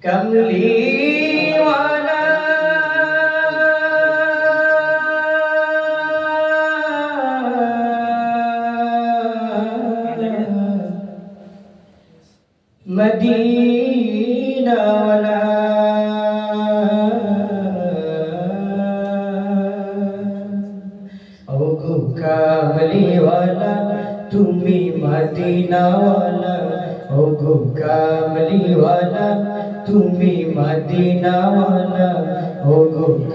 कमली वाला मदीना वाला ओ कमली वाला तुम्ही मदीना वाला ओ कमली वाला तुम्ही मदीना वाला ओ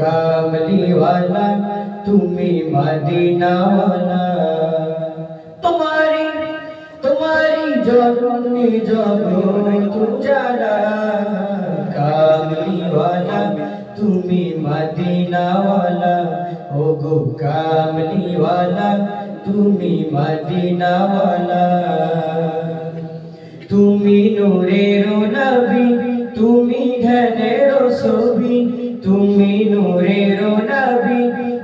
कमली वाला तुम्ही मदीना वाला तुम्हारी जगनी जगत उजाला कमली वाला तुम्ही मदीना वाला ओ कमली वाला तुम्ही मदीना वाला তুমি নূরের নবী তুমি ধ্যানের ছবি তুমি নূরের নবী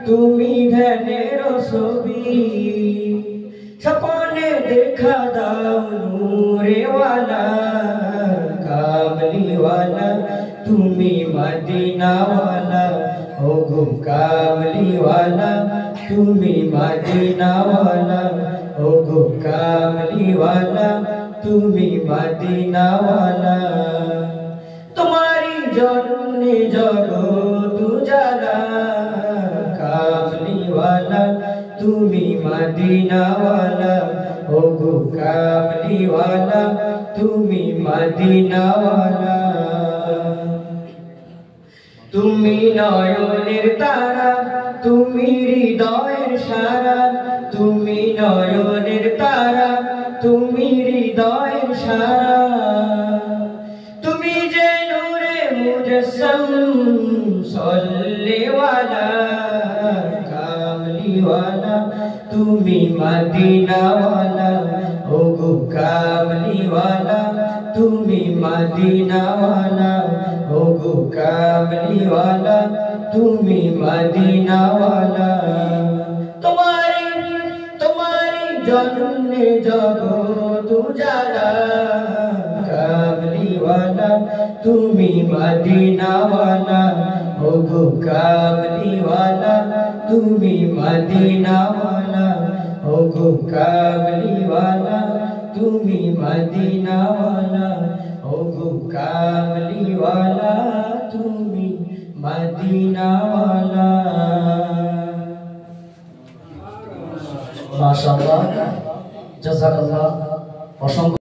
তুমি ধ্যানের ছবি স্বপ্নে দেখা দাও নূরে ওয়ালা কামলি ওয়ালা তুমি মদিনা ওয়ালা ও গো কামলি ওয়ালা তুমি মদিনা ওয়ালা ও গো কামলি ওয়ালা তুমি মদিনা वाला तुम्हारी जन्ने जगत उजाला कामली वाला तुम्ही मदिना वाला ओ गो कामली वाला तुम्ही मदिना वाला তুমি নয়নের তারা তুমি হৃদয়ের সারা তুমি নয়নের তারা তুমি হৃদয়ের সারা তুমি যে নূরে মুজসম সল্লে ওয়ালা কামলি ওয়ালা তুমি মদিনা ওয়ালা ও গো কামলি ওয়ালা তুমি মদিনা ওয়ালা ओ गो कामली वाला तुम्ही मदीना वाला तुम्हारी जन्ने जगत उजाला कामली वाला तुम्ही मदीना वाला ओ गो कामली वाला तुम्ही मदीना वाला ओ गो कामली वाला तुम्ही मदीना वाला ओ गो कामली वाला तुम्ही मदीना वाला माशाअल्लाह जज़ाकल्लाह।